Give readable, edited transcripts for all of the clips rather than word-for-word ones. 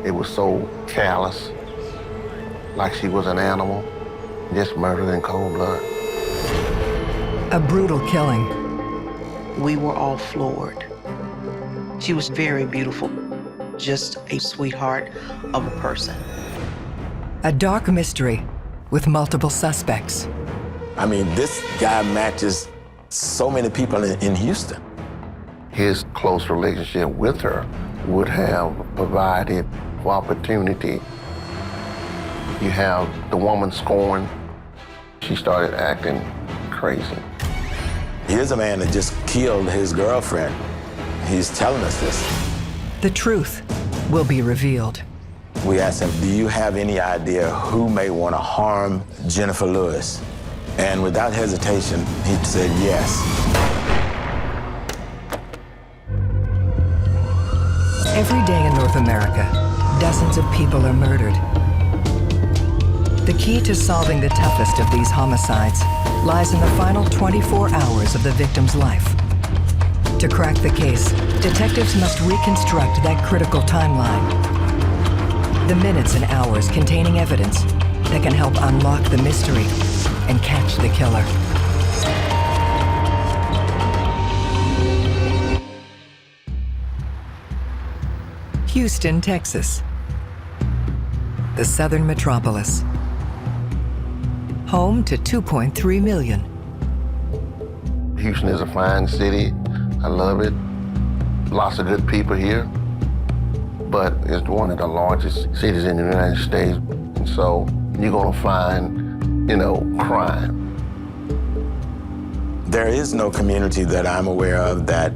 It was so callous, like she was an animal, just murdered in cold blood. A brutal killing. We were all floored. She was very beautiful, just a sweetheart of a person. A dark mystery with multiple suspects. I mean, this guy matches so many people in Houston. His close relationship with her would have provided for opportunity. You have the woman scorned. She started acting crazy. Here's a man that just killed his girlfriend. He's telling us this. The truth will be revealed. We asked him, do you have any idea who may want to harm Jennifer Lewis? And without hesitation, he said yes. Every day in North America, dozens of people are murdered. The key to solving the toughest of these homicides lies in the final 24 hours of the victim's life. To crack the case, detectives must reconstruct that critical timeline. The minutes and hours containing evidence that can help unlock the mystery and catch the killer. Houston, Texas. The southern metropolis. Home to 2.3 million. Houston is a fine city. I love it. Lots of good people here. But it's one of the largest cities in the United States. And so you're gonna find, crime. There is no community that I'm aware of that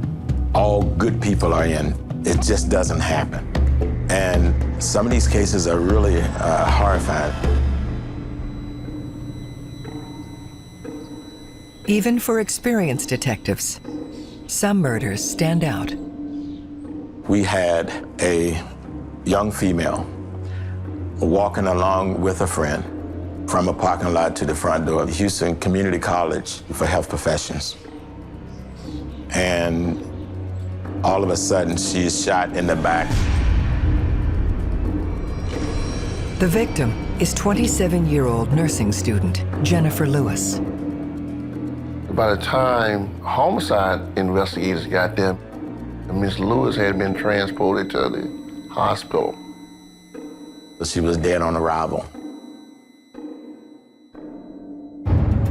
all good people are in. It just doesn't happen. And some of these cases are really horrifying. Even for experienced detectives, some murders stand out. We had a young female walking along with a friend from a parking lot to the front door of Houston Community College for Health Professions. And all of a sudden, she is shot in the back. The victim is 27-year-old nursing student Jennifer Lewis. By the time homicide investigators got there, Miss Lewis had been transported to the hospital. She was dead on arrival.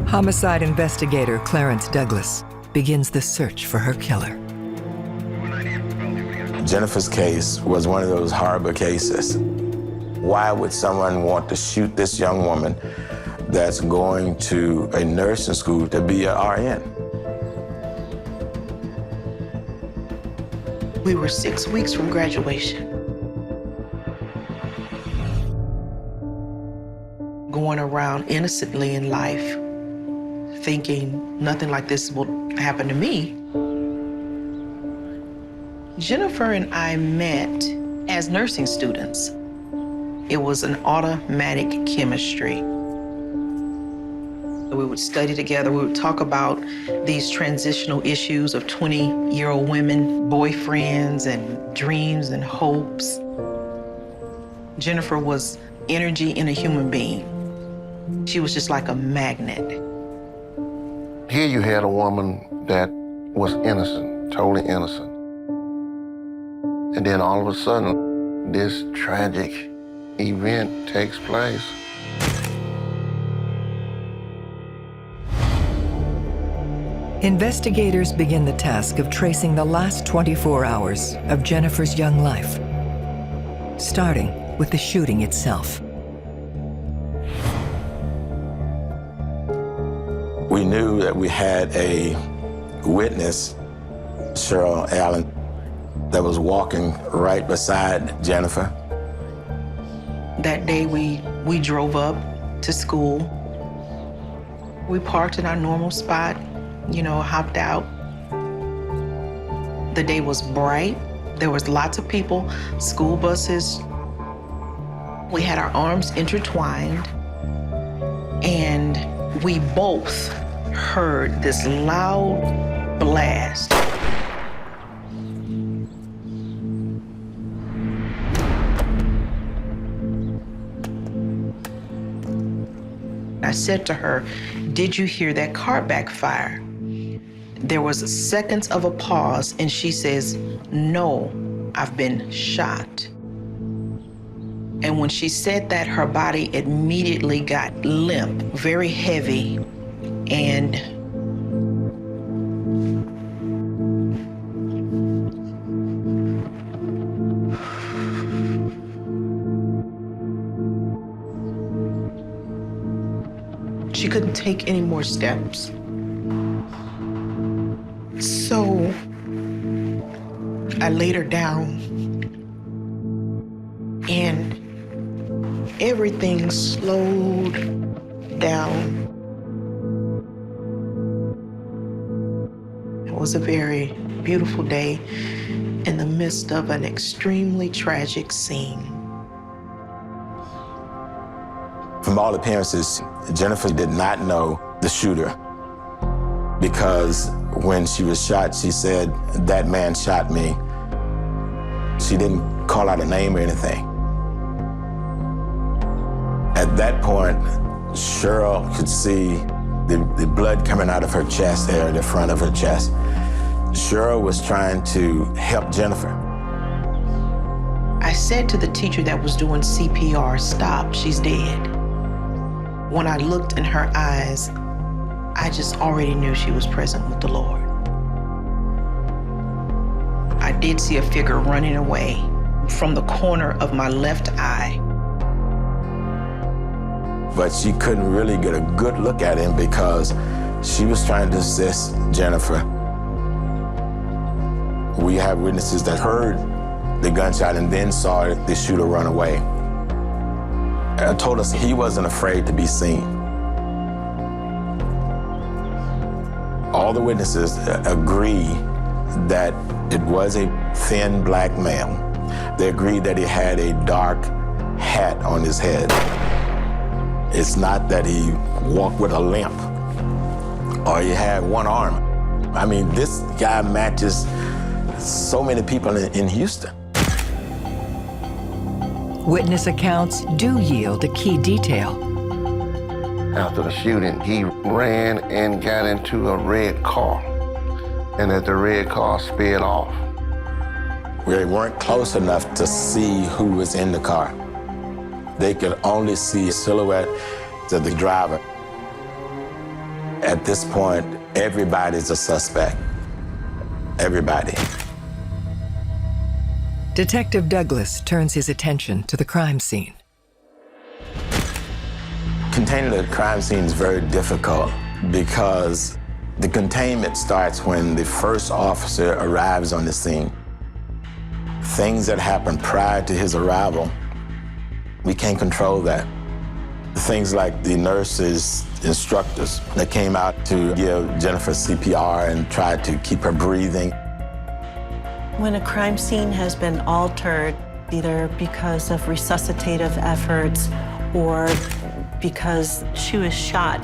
Homicide investigator Clarence Douglas begins the search for her killer. Jennifer's case was one of those horrible cases. Why would someone want to shoot this young woman that's going to a nursing school to be an RN? We were 6 weeks from graduation. Going around innocently in life, thinking nothing like this will happen to me. Jennifer and I met as nursing students. It was an automatic chemistry. We would study together. We would talk about these transitional issues of 20-year-old women, boyfriends, and dreams and hopes. Jennifer was energy in a human being. She was just like a magnet. Here you had a woman that was innocent, totally innocent. And then all of a sudden, this tragic event takes place. Investigators begin the task of tracing the last 24 hours of Jennifer's young life, starting with the shooting itself. We knew that we had a witness, Cheryl Allen, that was walking right beside Jennifer. That day we drove up to school. We parked in our normal spot, hopped out. The day was bright. There was lots of people, school buses. We had our arms intertwined, and we both heard this loud blast. I said to her, "Did you hear that car backfire?" There was seconds of a pause, and she says, "No, I've been shot." And when she said that, her body immediately got limp, very heavy, and she couldn't take any more steps. So I laid her down, and everything slowed down. It was a very beautiful day in the midst of an extremely tragic scene. From all appearances, Jennifer did not know the shooter because when she was shot, she said, "That man shot me." She didn't call out a name or anything. At that point, Cheryl could see the blood coming out of her chest there, the front of her chest. Cheryl was trying to help Jennifer. I said to the teacher that was doing CPR, "Stop, she's dead." When I looked in her eyes, I just already knew she was present with the Lord. I did see a figure running away from the corner of my left eye. But she couldn't really get a good look at him because she was trying to assist Jennifer. We have witnesses that heard the gunshot and then saw the shooter run away. Told us he wasn't afraid to be seen. All the witnesses agree that it was a thin black male. They agreed that he had a dark hat on his head. It's not that he walked with a limp or he had one arm. I mean, this guy matches so many people in Houston. Witness accounts do yield a key detail. After the shooting, he ran and got into a red car, and as the red car sped off. We weren't close enough to see who was in the car. They could only see a silhouette of the driver. At this point, everybody's a suspect. Everybody. Detective Douglas turns his attention to the crime scene. Containing the crime scene is very difficult because the containment starts when the first officer arrives on the scene. Things that happened prior to his arrival, we can't control that. Things like the nurses, instructors that came out to give Jennifer CPR and tried to keep her breathing. When a crime scene has been altered, either because of resuscitative efforts or because she was shot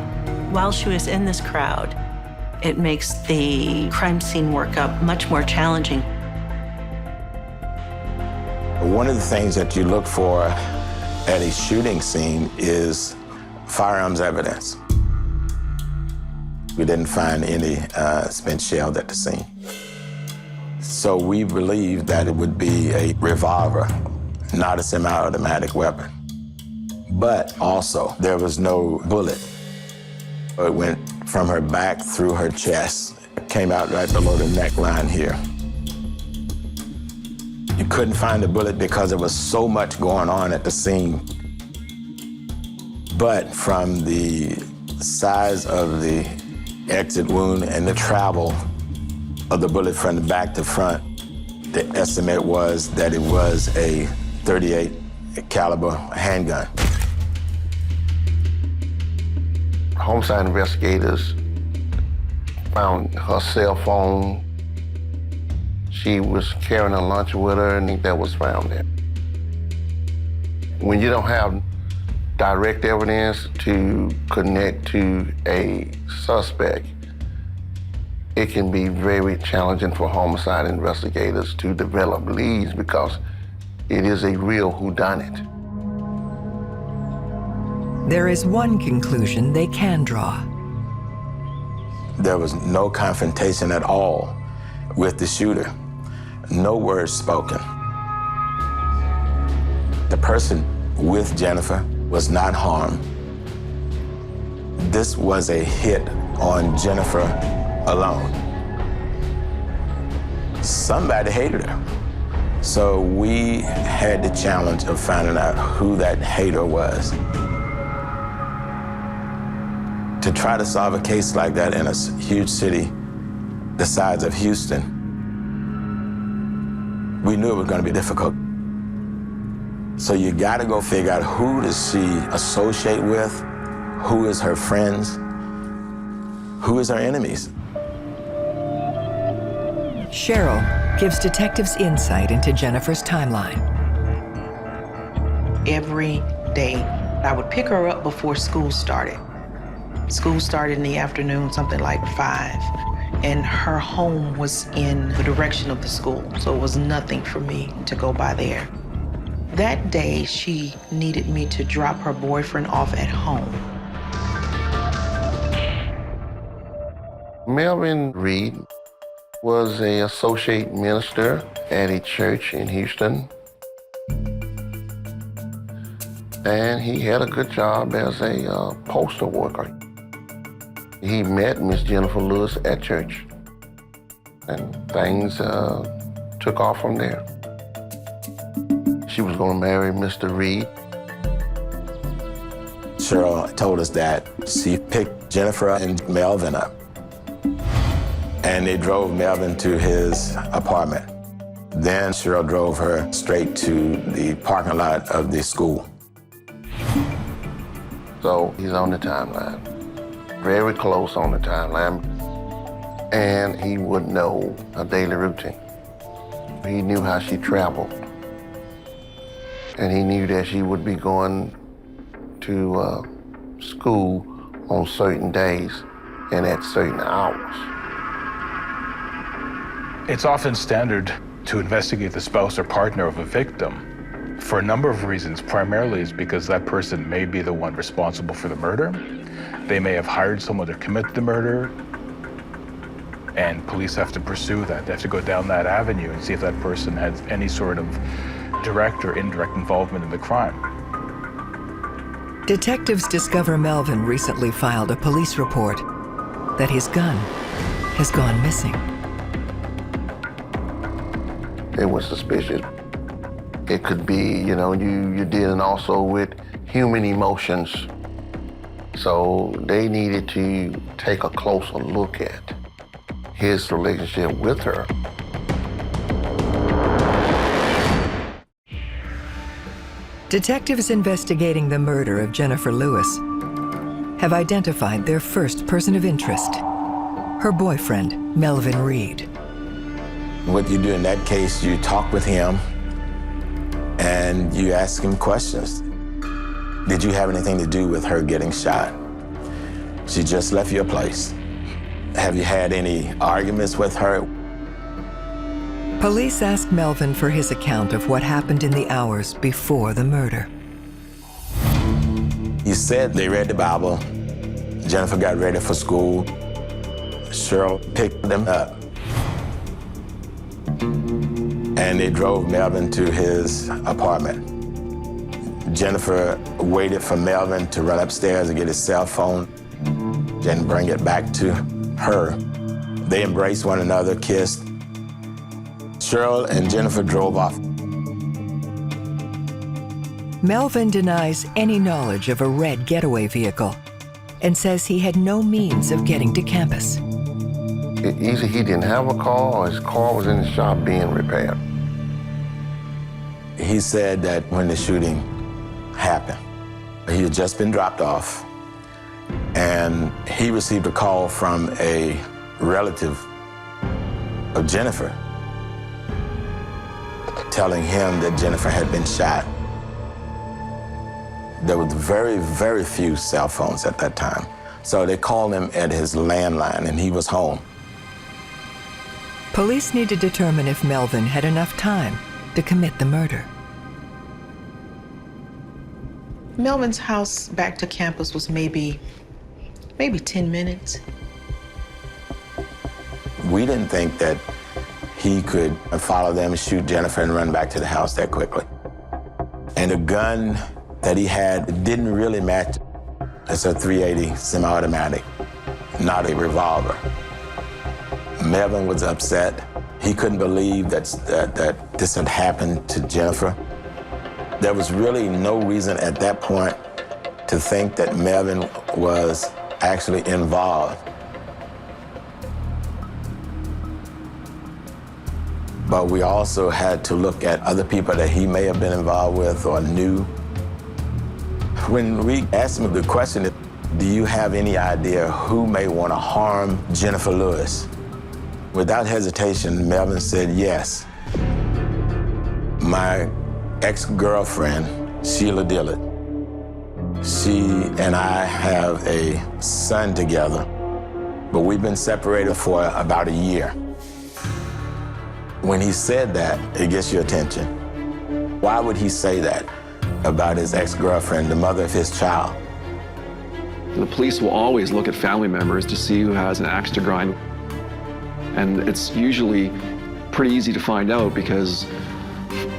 while she was in this crowd, it makes the crime scene workup much more challenging. One of the things that you look for at a shooting scene is firearms evidence. We didn't find any spent shell at the scene. So we believed that it would be a revolver, not a semi-automatic weapon. But also, there was no bullet. It went from her back through her chest. It came out right below the neckline here. You couldn't find the bullet because there was so much going on at the scene. But from the size of the exit wound and the travel of the bullet from the back to front, the estimate was that it was a .38 caliber handgun. Homicide investigators found her cell phone. She was carrying a lunch with her, and that was found there. When you don't have direct evidence to connect to a suspect, it can be very challenging for homicide investigators to develop leads because it is a real whodunit. There is one conclusion they can draw. There was no confrontation at all with the shooter. No words spoken. The person with Jennifer was not harmed. This was a hit on Jennifer alone. Somebody hated her. So we had the challenge of finding out who that hater was. To try to solve a case like that in a huge city the size of Houston, we knew it was going to be difficult. So you got to go figure out who does she associate with, who is her friends, who is her enemies. Cheryl gives detectives insight into Jennifer's timeline. Every day, I would pick her up before school started. School started in the afternoon, something like 5, and her home was in the direction of the school, so it was nothing for me to go by there. That day, she needed me to drop her boyfriend off at home. Melvin Reed was an associate minister at a church in Houston. And he had a good job as a postal worker. He met Miss Jennifer Lewis at church, and things took off from there. She was going to marry Mr. Reed. Cheryl told us that she picked Jennifer and Melvin up, and they drove Melvin to his apartment. Then Cheryl drove her straight to the parking lot of the school. So he's on the timeline, very close on the timeline, and he would know her daily routine. He knew how she traveled, and he knew that she would be going to school on certain days and at certain hours. It's often standard to investigate the spouse or partner of a victim for a number of reasons. Primarily is because that person may be the one responsible for the murder. They may have hired someone to commit the murder, and police have to pursue that. They have to go down that avenue and see if that person has any sort of direct or indirect involvement in the crime. Detectives discover Melvin recently filed a police report that his gun has gone missing. It was suspicious. It could be, you're dealing also with human emotions. So they needed to take a closer look at his relationship with her. Detectives investigating the murder of Jennifer Lewis have identified their first person of interest, her boyfriend, Melvin Reed. What you do in that case, you talk with him and you ask him questions. Did you have anything to do with her getting shot? She just left your place. Have you had any arguments with her? Police asked Melvin for his account of what happened in the hours before the murder. You said they read the Bible. Jennifer got ready for school. Cheryl picked them up. And they drove Melvin to his apartment. Jennifer waited for Melvin to run upstairs and get his cell phone and bring it back to her. They embraced one another, kissed. Cheryl and Jennifer drove off. Melvin denies any knowledge of a red getaway vehicle and says he had no means of getting to campus. Either he didn't have a car or his car was in the shop being repaired. He said that when the shooting happened, he had just been dropped off, and he received a call from a relative of Jennifer telling him that Jennifer had been shot. There was very, very few cell phones at that time. So they called him at his landline, and he was home. Police need to determine if Melvin had enough time to commit the murder. Melvin's house back to campus was maybe 10 minutes. We didn't think that he could follow them, shoot Jennifer, and run back to the house that quickly. And the gun that he had didn't really match. It's a .380 semi-automatic, not a revolver. Melvin was upset. He couldn't believe that this had happened to Jennifer. There was really no reason at that point to think that Melvin was actually involved. But we also had to look at other people that he may have been involved with or knew. When we asked him the question, do you have any idea who may want to harm Jennifer Lewis? Without hesitation, Melvin said yes. My ex-girlfriend, Sheila Dillard. She and I have a son together, but we've been separated for about a year. When he said that, it gets your attention. Why would he say that about his ex-girlfriend, the mother of his child? The police will always look at family members to see who has an axe to grind. And it's usually pretty easy to find out because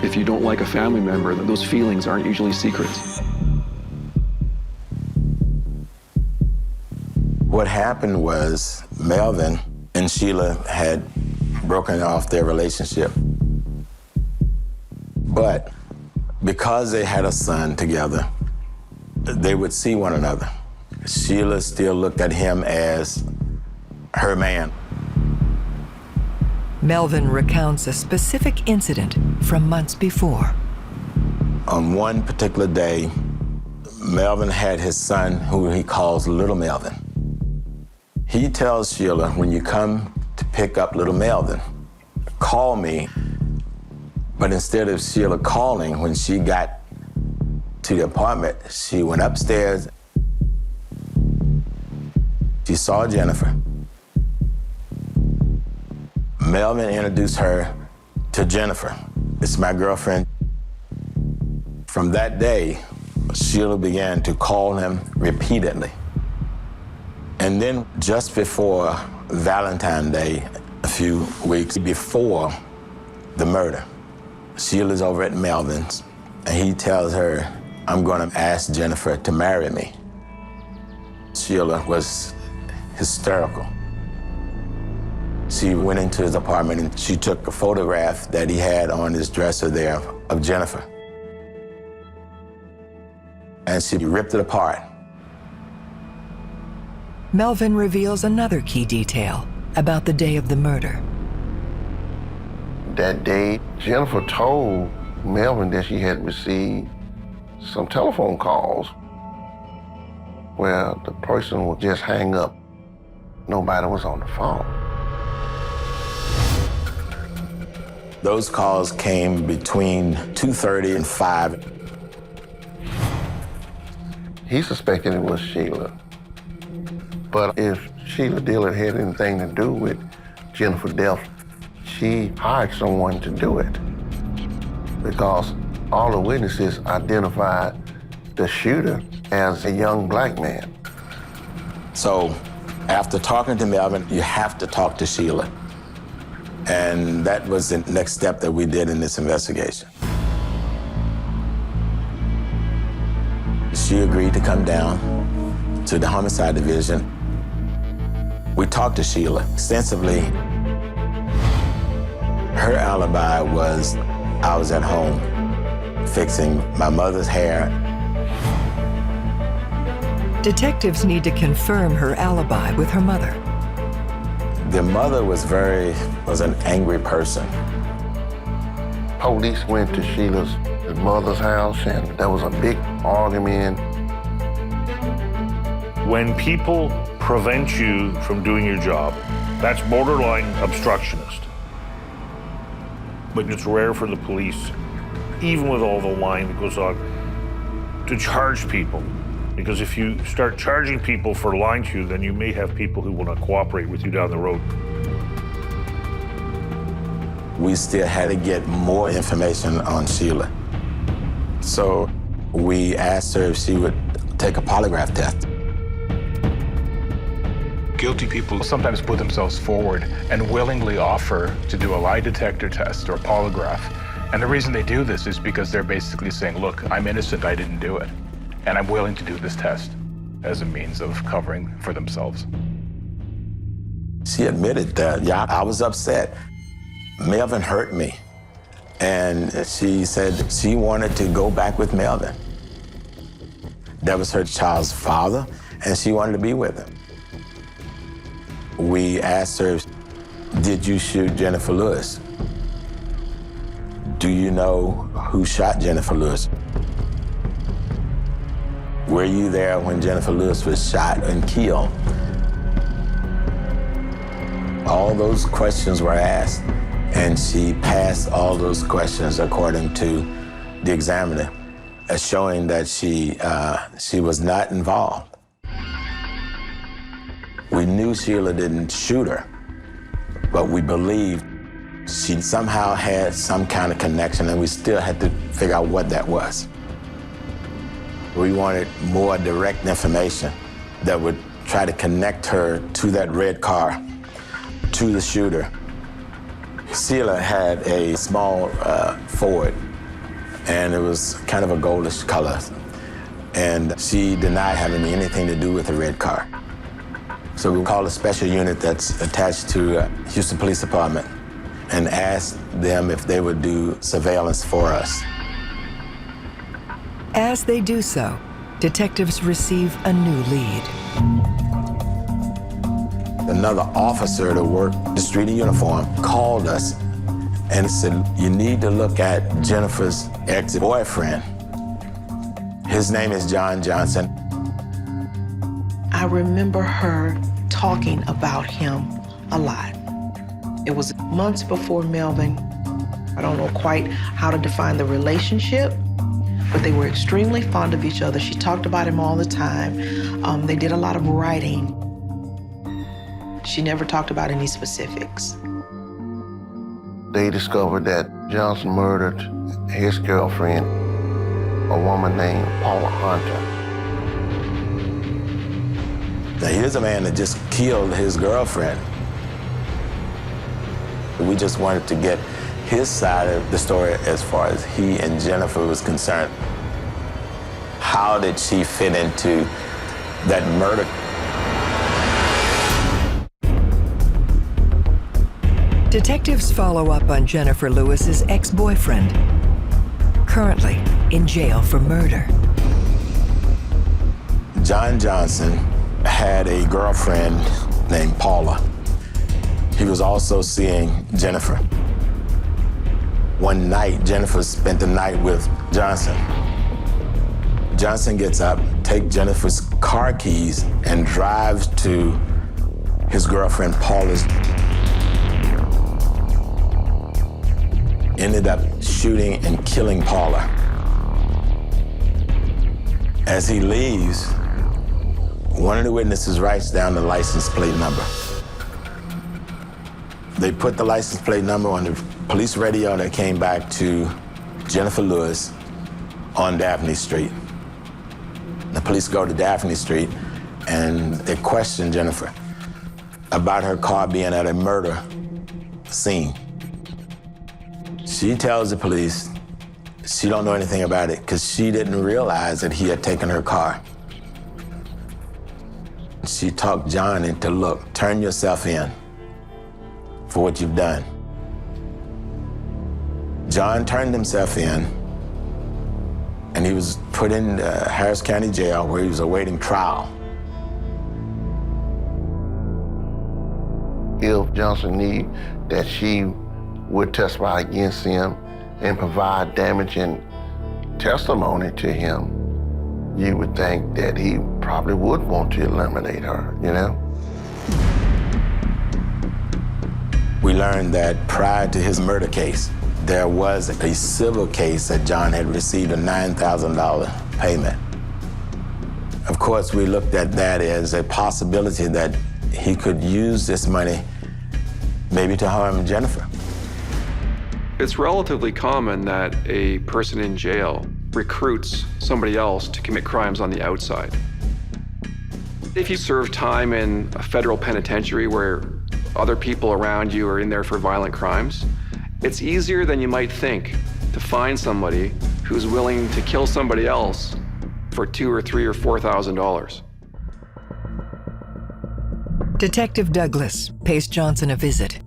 if you don't like a family member, those feelings aren't usually secrets. What happened was Melvin and Sheila had broken off their relationship. But because they had a son together, they would see one another. Sheila still looked at him as her man. Melvin recounts a specific incident from months before. On one particular day, Melvin had his son, who he calls Little Melvin. He tells Sheila, when you come to pick up little Melvin, call me. But instead of Sheila calling, when she got to the apartment, she went upstairs. She saw Jennifer. Melvin introduced her to Jennifer. It's my girlfriend. From that day, Sheila began to call him repeatedly. And then just before Valentine's Day, a few weeks before the murder, Sheila's over at Melvin's, and he tells her, I'm gonna ask Jennifer to marry me. Sheila was hysterical. She went into his apartment and she took a photograph that he had on his dresser there of Jennifer. And she ripped it apart. Melvin reveals another key detail about the day of the murder. That day, Jennifer told Melvin that she had received some telephone calls where the person would just hang up. Nobody was on the phone. Those calls came between 2:30 and 5. He suspected it was Sheila. But if Sheila Dillard had anything to do with Jennifer's death, she hired someone to do it because all the witnesses identified the shooter as a young black man. So after talking to Melvin, you have to talk to Sheila. And that was the next step that we did in this investigation. She agreed to come down to the homicide division. We talked to Sheila extensively. Her alibi was I was at home fixing my mother's hair. Detectives need to confirm her alibi with her mother. The mother was an angry person. Police went to Sheila's mother's house and there was a big argument. When people prevent you from doing your job, that's borderline obstructionist. But it's rare for the police, even with all the lying that goes on, to charge people. Because if you start charging people for lying to you, then you may have people who will not cooperate with you down the road. We still had to get more information on Sheila. So We asked her if she would take a polygraph test. Guilty people sometimes put themselves forward and willingly offer to do a lie detector test or a polygraph. And the reason they do this is because they're basically saying, look, I'm innocent, I didn't do it. And I'm willing to do this test as a means of covering for themselves. She admitted that, yeah, I was upset. Melvin hurt me. And she said she wanted to go back with Melvin. That was her child's father, and she wanted to be with him. We asked her, did you shoot Jennifer Lewis? Do you know who shot Jennifer Lewis? Were you there when Jennifer Lewis was shot and killed? All those questions were asked, and she passed all those questions according to the examiner, as showing that she was not involved. We knew Sheila didn't shoot her, but we believed she somehow had some kind of connection, and we still had to figure out what that was. We wanted more direct information that would try to connect her to that red car, to the shooter. Sheila had a small Ford, and it was kind of a goldish color. And she denied having anything to do with the red car. So we called a special unit that's attached to Houston Police Department and asked them if they would do surveillance for us. As they do so, detectives receive a new lead. Another officer that worked the street in uniform called us and said, you need to look at Jennifer's ex-boyfriend. His name is John Johnson. I remember her talking about him a lot. It was months before Melvin. I don't know quite how to define the relationship, but they were extremely fond of each other. She talked about him all the time. They did a lot of writing. She never talked about any specifics. They discovered that Johnson murdered his girlfriend, a woman named Paula Hunter. Now, here's a man that just killed his girlfriend. We just wanted to get his side of the story as far as he and Jennifer was concerned. How did she fit into that murder? Detectives follow up on Jennifer Lewis's ex-boyfriend, currently in jail for murder. John Johnson had a girlfriend named Paula. He was also seeing Jennifer. One night, Jennifer spent the night with Johnson. Johnson gets up, takes Jennifer's car keys, and drives to his girlfriend Paula's. Ended up shooting and killing Paula. As he leaves, one of the witnesses writes down the license plate number. They put the license plate number on the police radio that came back to Jennifer Lewis on Daphne Street. The police go to Daphne Street and they question Jennifer about her car being at a murder scene. She tells the police she don't know anything about it because she didn't realize that he had taken her car. She talked John into, look, turn yourself in for what you've done. John turned himself in, and he was put in Harris County Jail where he was awaiting trial. If Johnson knew that she would testify against him and provide damaging testimony to him, you would think that he probably would want to eliminate her, you know? We learned that prior to his murder case, there was a civil case that John had received a $9,000 payment. Of course, we looked at that as a possibility that he could use this money maybe to harm Jennifer. It's relatively common that a person in jail recruits somebody else to commit crimes on the outside. If you serve time in a federal penitentiary where other people around you are in there for violent crimes, it's easier than you might think to find somebody who's willing to kill somebody else for $2,000 or $3,000 or $4,000. Detective Douglas pays Johnson a visit.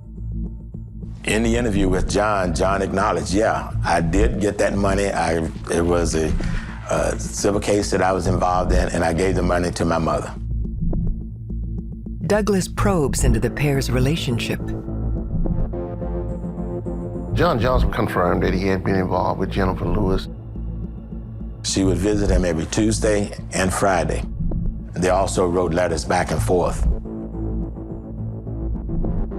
In the interview with John, John acknowledged, yeah, I did get that money. It was a civil case that I was involved in, and I gave the money to my mother. Douglas probes into the pair's relationship. John Johnson confirmed that he had been involved with Jennifer Lewis. She would visit him every Tuesday and Friday. They also wrote letters back and forth.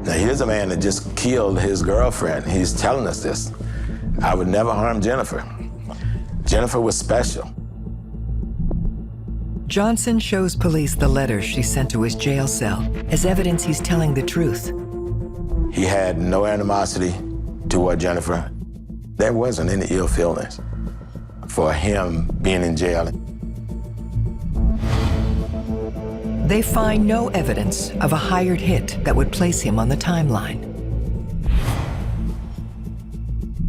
Now, here's a man that just killed his girlfriend. He's telling us this. I would never harm Jennifer. Jennifer was special. Johnson shows police the letters she sent to his jail cell as evidence he's telling the truth. He had no animosity toward Jennifer. There wasn't any ill feelings for him being in jail. They find no evidence of a hired hit that would place him on the timeline.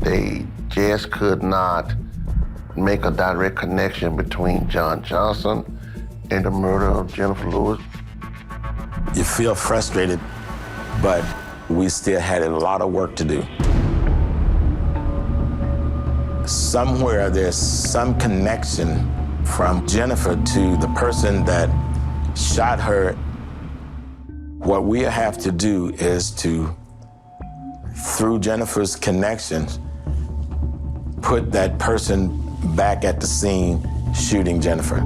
They just could not make a direct connection between John Johnson and the murder of Jennifer Lewis. You feel frustrated, but we still had a lot of work to do. Somewhere there's some connection from Jennifer to the person that shot her. What we have to do is to, through Jennifer's connections, put that person back at the scene shooting Jennifer.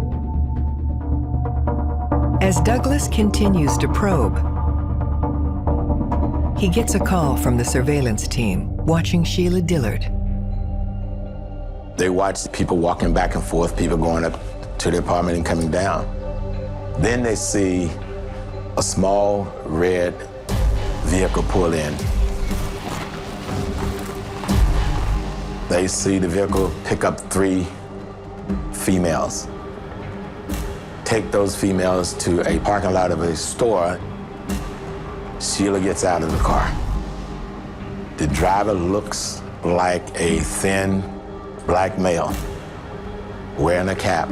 As Douglas continues to probe, he gets a call from the surveillance team watching Sheila Dillard. They watch people walking back and forth, people going up to the apartment and coming down. Then they see a small red vehicle pull in. They see the vehicle pick up 3 females. Take those females to a parking lot of a store. Sheila gets out of the car. The driver looks like a thin black male wearing a cap.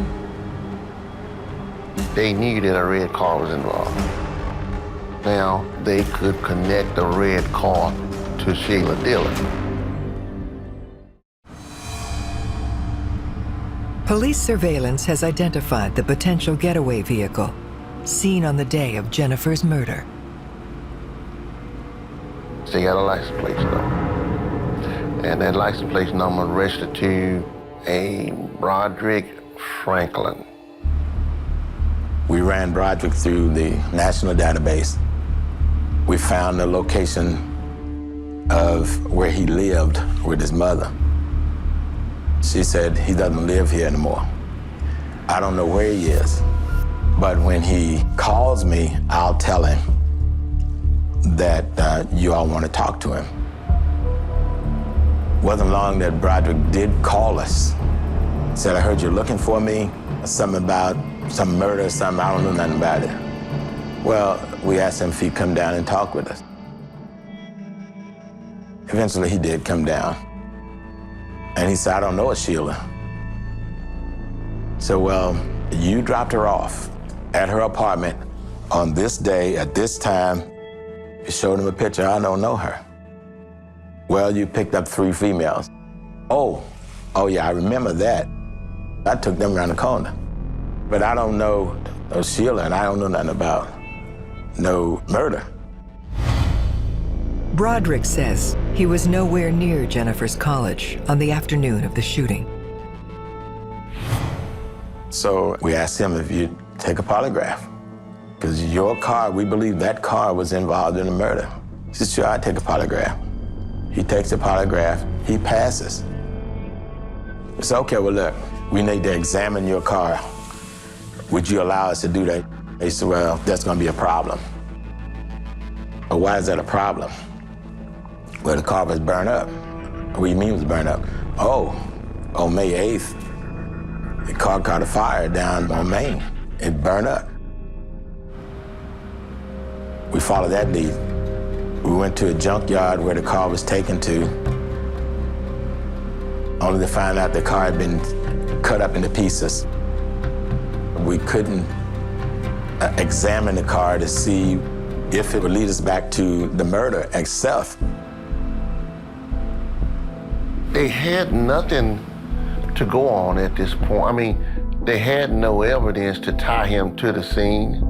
They knew that a red car was involved. Now they could connect the red car to Sheila Dillard. Police surveillance has identified the potential getaway vehicle seen on the day of Jennifer's murder. They got a license plate number. And that license plate number registered to a Broderick Franklin. We ran Broderick through the national database. We found the location of where he lived with his mother. She said he doesn't live here anymore. I don't know where he is, but when he calls me, I'll tell him that you all want to talk to him. Wasn't long that Broderick did call us. Said, I heard you're looking for me, something about some murder or something, I don't know nothing about it. Well, we asked him if he'd come down and talk with us. Eventually he did come down. And he said, I don't know a Sheila. So, well, you dropped her off at her apartment on this day, at this time. You showed him a picture, I don't know her. Well, you picked up 3 females. Oh yeah, I remember that. I took them around the corner. But I don't know Sheila, and I don't know nothing about no murder. Broderick says he was nowhere near Jennifer's college on the afternoon of the shooting. So we asked him if you'd take a polygraph. Because your car, we believe that car was involved in the murder. He said, sure, I'd take a polygraph. He takes a polygraph, he passes. We said, okay, well, look, we need to examine your car. Would you allow us to do that? He said, well, that's gonna be a problem. Well, why is that a problem? Well, the car was burned up. What do you mean it was burned up? Oh, on May 8th, The car caught a fire down on Main. It burned up. We followed that lead. We went to a junkyard where the car was taken to, only to find out the car had been cut up into pieces. We couldn't examine the car to see if it would lead us back to the murder itself. They had nothing to go on at this point. I mean, they had no evidence to tie him to the scene.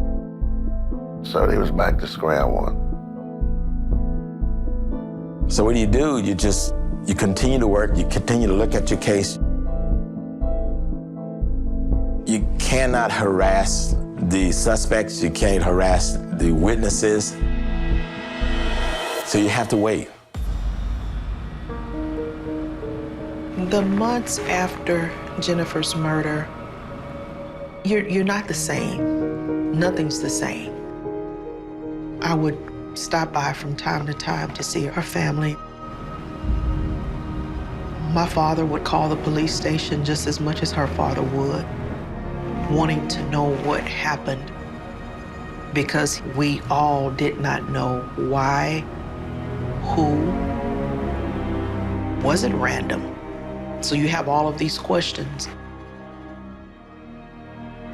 So they was back to square one. So what do? You continue to work, you continue to look at your case. You cannot harass the suspects, you can't harass the witnesses. So you have to wait. The months after Jennifer's murder, you're not the same. Nothing's the same. I would stop by from time to time to see her family. My father would call the police station just as much as her father would, wanting to know what happened, because we all did not know why, who. Was it random? So you have all of these questions.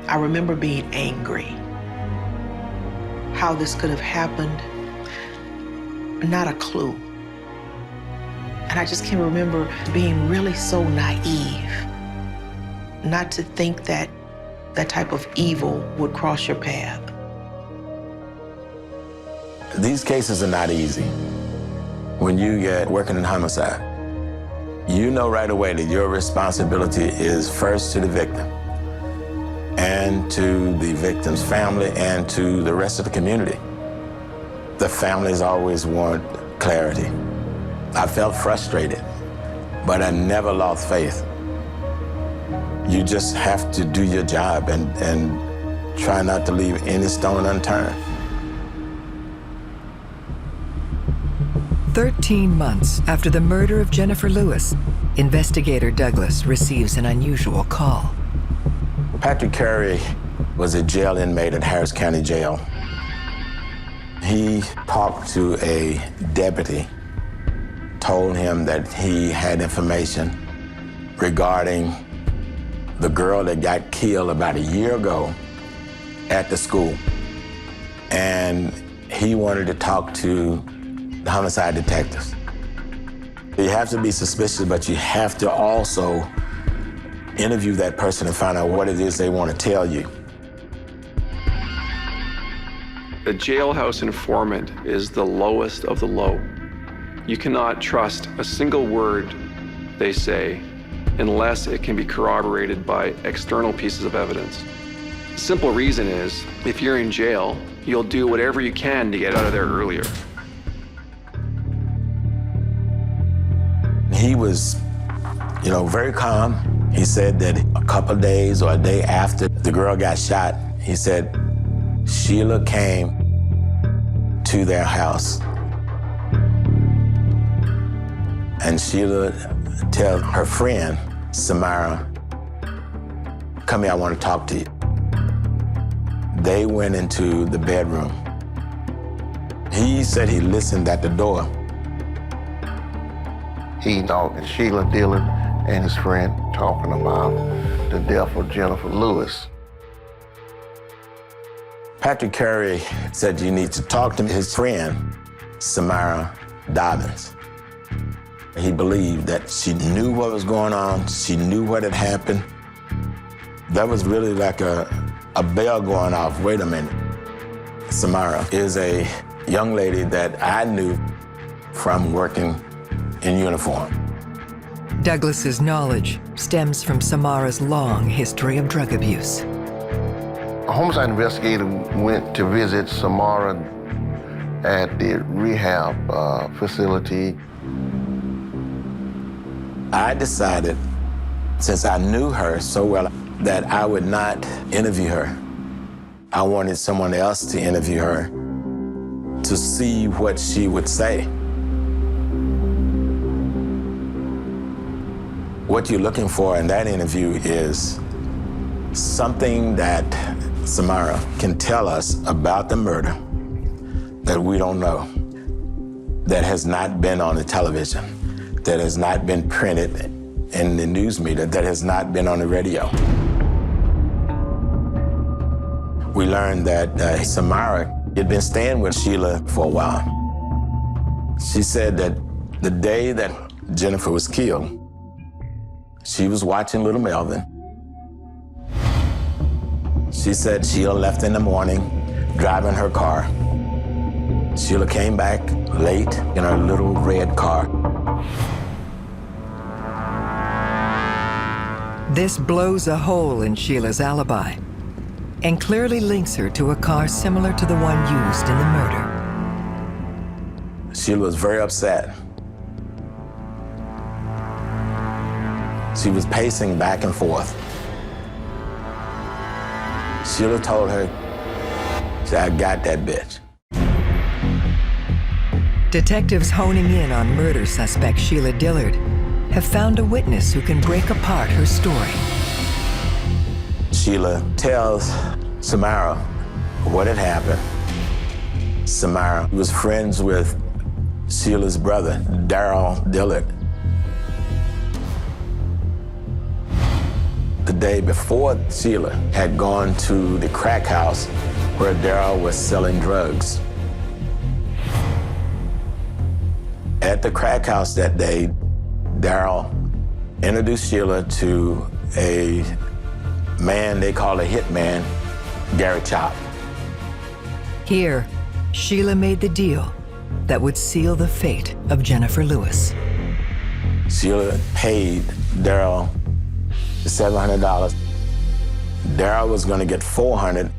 I remember being angry. How this could have happened, not a clue. And I just can remember being really so naive, not to think that that type of evil would cross your path. These cases are not easy. When you get working in homicide, you know right away that your responsibility is first to the victim and to the victim's family and to the rest of the community. The families always want clarity. I felt frustrated, but I never lost faith. You just have to do your job and try not to leave any stone unturned. 13 months after the murder of Jennifer Lewis, investigator Douglas receives an unusual call. Patrick Curry was a jail inmate at Harris County Jail. He talked to a deputy, told him that he had information regarding the girl that got killed about a year ago at the school. And he wanted to talk to the homicide detectives. You have to be suspicious, but you have to also interview that person and find out what it is they want to tell you. A jailhouse informant is the lowest of the low. You cannot trust a single word they say unless it can be corroborated by external pieces of evidence. The simple reason is, if you're in jail, you'll do whatever you can to get out of there earlier. He was, very calm. He said that a couple of days or a day after the girl got shot, he said Sheila came to their house. And Sheila tells her friend, Samara, come here, I want to talk to you. They went into the bedroom. He said he listened at the door. He and Sheila Dillon and his friend talking about the death of Jennifer Lewis. Patrick Curry said you need to talk to his friend, Samara Dobbins. He believed that she knew what was going on, she knew what had happened. That was really like a bell going off. Wait a minute. Samara is a young lady that I knew from working in uniform. Douglas's knowledge stems from Samara's long history of drug abuse. A homicide investigator went to visit Samara at the rehab facility. I decided, since I knew her so well, that I would not interview her. I wanted someone else to interview her to see what she would say. What you're looking for in that interview is something that Samara can tell us about the murder that we don't know, that has not been on the television, that has not been printed in the news media, that has not been on the radio. We learned that Samara had been staying with Sheila for a while. She said that the day that Jennifer was killed, she was watching little Melvin. She said Sheila left in the morning, driving her car. Sheila came back late in her little red car. This blows a hole in Sheila's alibi and clearly links her to a car similar to the one used in the murder. Sheila was very upset. She was pacing back and forth. Sheila told her, she said, "I got that bitch." Detectives honing in on murder suspect Sheila Dillard have found a witness who can break apart her story. Sheila tells Samara what had happened. Samara was friends with Sheila's brother, Daryl Dillard. The day before, Sheila had gone to the crack house where Daryl was selling drugs. At the crack house that day, Daryl introduced Sheila to a man they call a hitman, Gary Chop. Here, Sheila made the deal that would seal the fate of Jennifer Lewis. Sheila paid Daryl $700. Daryl was going to get $400.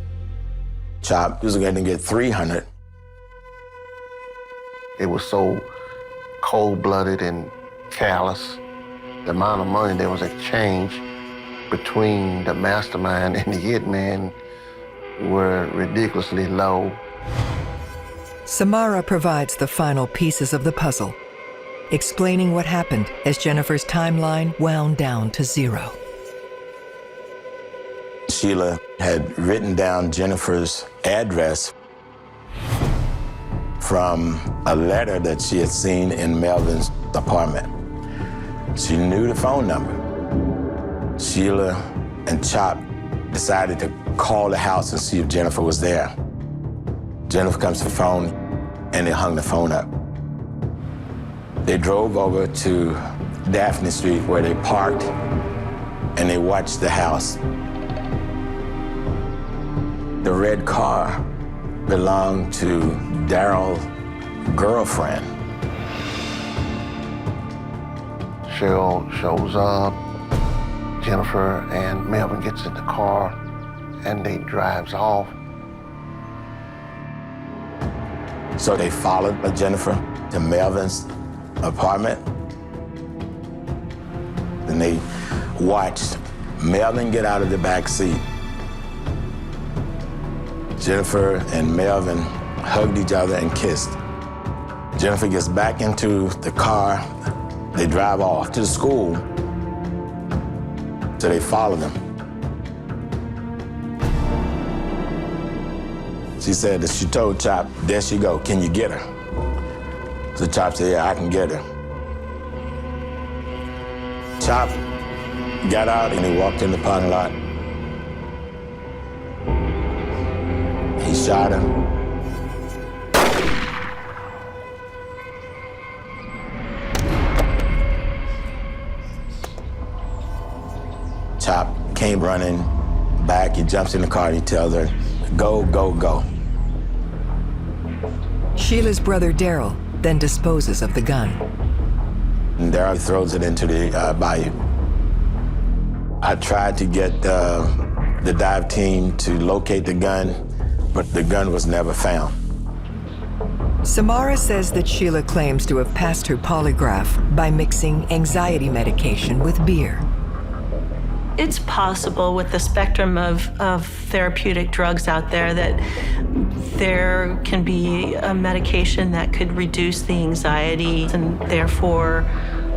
Chop was going to get $300. It was so cold-blooded and callous. The amount of money that was exchanged between the mastermind and the hitman were ridiculously low. Samara provides the final pieces of the puzzle, explaining what happened as Jennifer's timeline wound down to zero. Sheila had written down Jennifer's address from a letter that she had seen in Melvin's apartment. She knew the phone number. Sheila and Chop decided to call the house and see if Jennifer was there. Jennifer comes to the phone, and they hung the phone up. They drove over to Daphne Street where they parked, and they watched the house. The red car belonged to Daryl's girlfriend. Cheryl shows up, Jennifer and Melvin gets in the car, and they drives off. So they followed Jennifer to Melvin's apartment. And they watched Melvin get out of the back seat. Jennifer and Melvin hugged each other and kissed. Jennifer gets back into the car. They drive off to the school. So they follow them. She said that she told Chop, "There she go, can you get her?" So Chop said, "Yeah, I can get her." Chop got out and he walked in the parking lot. He shot him. Chop came running back. He jumps in the car and he tells her, "Go, go, go." Sheila's brother Daryl then disposes of the gun. And Daryl throws it into the bayou. I tried to get the dive team to locate the gun, but the gun was never found. Samara says that Sheila claims to have passed her polygraph by mixing anxiety medication with beer. It's possible with the spectrum of therapeutic drugs out there that there can be a medication that could reduce the anxiety and therefore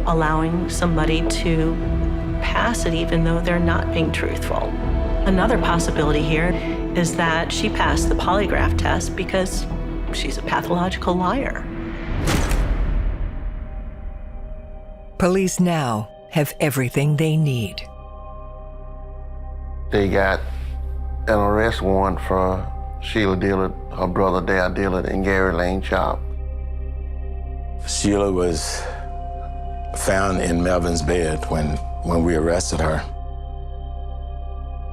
allowing somebody to pass it even though they're not being truthful. Another possibility here is that she passed the polygraph test because she's a pathological liar. Police now have everything they need. They got an arrest warrant for Sheila Dillard, her brother Dale Dillard, and Gary Lane Chop. Sheila was found in Melvin's bed when we arrested her.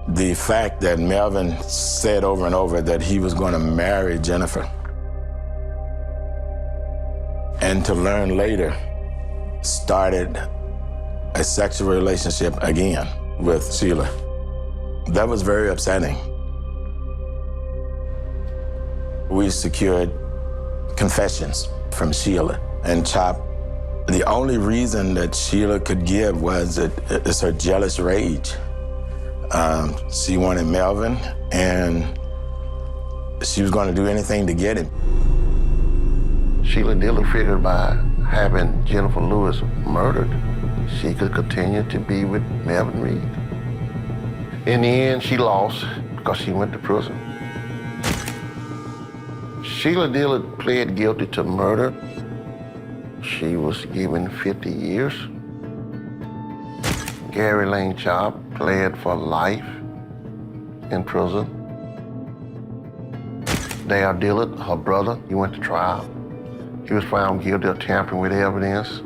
The fact that Melvin said over and over that he was going to marry Jennifer, and to learn later, started a sexual relationship again with Sheila. That was very upsetting. We secured confessions from Sheila and Chop. The only reason that Sheila could give was it's her jealous rage. She wanted Melvin, and she was going to do anything to get him. Sheila Dillard figured by having Jennifer Lewis murdered, she could continue to be with Melvin Reed. In the end, she lost because she went to prison. Sheila Dillard pled guilty to murder. She was given 50 years. Gary Lane Chop pled for life in prison. Dale Dillard, her brother, he went to trial. He was found guilty of tampering with evidence,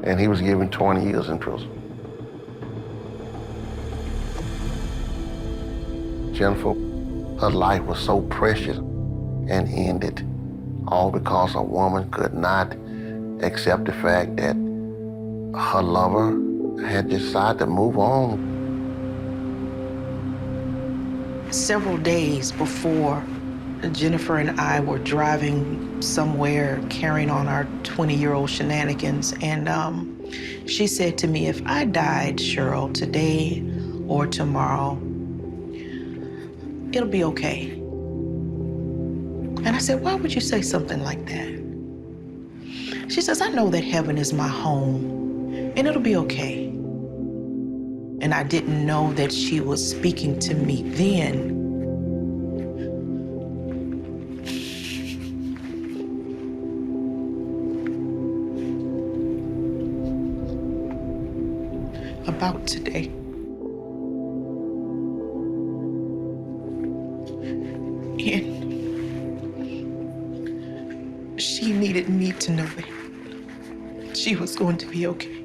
and he was given 20 years in prison. Jennifer, her life was so precious and ended, all because a woman could not accept the fact that her lover had decided to move on. Several days before Jennifer and I were driving somewhere carrying on our 20-year-old shenanigans, and she said to me, if I died, Cheryl, today or tomorrow, it'll be okay. And I said, why would you say something like that? She says, I know that heaven is my home, and it'll be okay. And I didn't know that she was speaking to me then. About today. And she needed me to know that she was going to be okay.